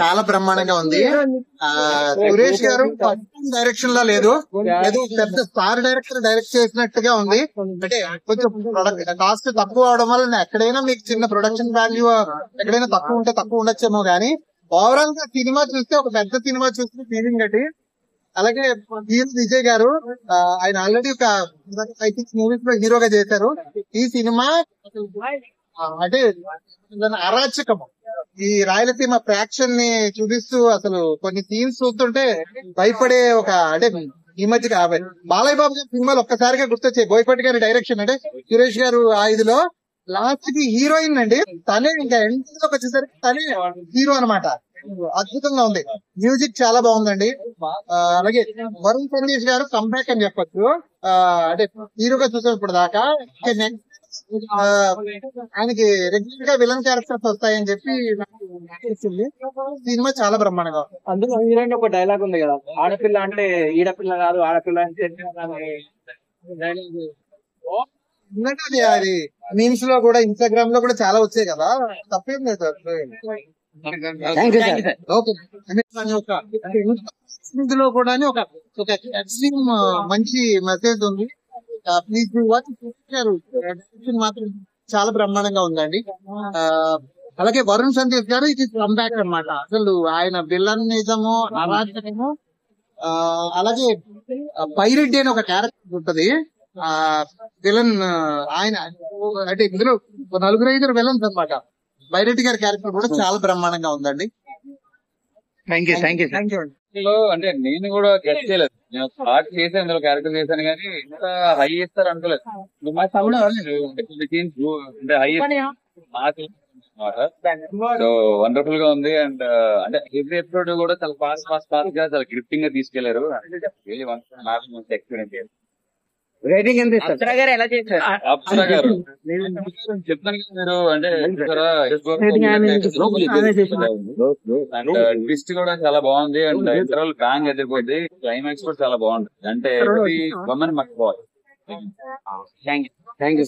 చాలా బ్రహ్మాండంగా ఉంది. సురేష్ గారు డైరెక్షన్ లా లేదు, ఏదో పెద్ద స్టార్ డైరెక్టర్ డైరెక్ట్ చేసినట్టుగా ఉంది. అంటే కొంచెం కాస్ట్ తక్కువ అవడం వల్ల ఎక్కడైనా మీకు చిన్న ప్రొడక్షన్ వాల్యూ ఎక్కడైనా తక్కువ ఉంటే తక్కువ ఉండొచ్చేమో గానీ ఓవరాల్ గా సినిమా చూస్తే ఒక పెద్ద సినిమా చూస్తే ఫీలింగ్ అది. అలాగే హీరో విజయ్ గారు ఆయన ఆల్రెడీ ఒక ఐ థింక్ మూవీస్ లో హీరోగా చేశారు. ఈ సినిమా అంటే అరాచకం, ఈ రాయలసీమ ఫ్యాక్షన్ ని చూపిస్తూ అసలు కొన్ని సీన్స్ చూస్తుంటే భయపడే ఒక అంటే ఈ మధ్య బాలయ్య బాబు గారి సినిమాలు ఒక్కసారిగా గుర్తొచ్చాయి. బోయపాటి గారి డైరెక్షన్ అంటే సురేష్ గారు ఆ ఇదిలో లాస్ట్ కి హీరోయిన్ అండి తనే, ఇంకా ఎండ్ లోకి వచ్చేసరికి తనే హీరో అనమాట. అద్భుతంగా ఉంది, మ్యూజిక్ చాలా బాగుందండి. అలాగే వరుణ్ సందేశ్ గారు కంబ్యాక్ అని చెప్పొచ్చు. అంటే హీరోగా చూసాం ఇప్పుడు దాకా. ఆయనకి రెగ్యులర్ గా విలన్ క్యారెక్టర్స్ వస్తాయని చెప్పి తెలిసింది. సినిమా చాలా బ్రహ్మాండంగా ఉంది. అందులో హీరోయిన్ ఒక డైలాగ్ ఉంది కదా, ఆడపిల్ల అంటే ఈడపిల్ల కాదు ఆడపిల్ల అంటే ఎందుకంటే అది మీమ్స్ లో కూడా ఇన్స్టాగ్రామ్ లో కూడా చాలా వచ్చాయి కదా, తప్పేం లేదు. ఓకే, ఇందులో కూడా ఒక ఎక్స్ట్రీమ్ మంచి మెసేజ్ ఉంది. ప్లీజ్ మాత్రం చాలా బ్రహ్మాండంగా ఉందండి. అలాగే వరుణ్ సందేశ్ గారు ఇది కంబ్యాక్ అన్నమాట. అసలు ఆయన విలనిజము అరాచకము, అలాగే పైరెడ్డి అని ఒక క్యారెక్టర్ ఉంటది విలన్. ఆయన అంటే ఇందులో 4-5 విలన్స్ అనమాట. బైరెడ్డి గారి క్యారెక్టర్ కూడా చాలా బ్రహ్మాండంగా ఉందండి. Thank you. అంటే నేను కూడా గెస్ట్ చేయలేదు, నేను స్టార్ట్ చేశాను, ఇందులో క్యారెక్టర్ చేశాను కానీ ఇంత హై ఇస్తారు అనుకోలేదు. అంటే హై సో వండర్ఫుల్ గా ఉంది. అండ్ అంటే ఎవ్రీ ఎపిసోడ్ కూడా చాలా ఫాస్ట్ గా చాలా గ్రిప్టింగ్ గా తీసుకెళ్లారు. ఎక్స్పీరియన్స్. రేటింగ్ ఎంత ఇస్తారు? అప్సరా గారు ఎలా చేశారు? అప్సరా గారు చెప్తాను కదా మీరు, అంటే ట్విస్ట్ కూడా చాలా బాగుంది. అండ్ ఇంటర్వల్ బ్యాంగ్ ఎదిరిపోద్ది, క్లైమాక్స్ కూడా చాలా బాగుంది. అంటే బొమ్మని మర్చిపోవాలి. Thank you.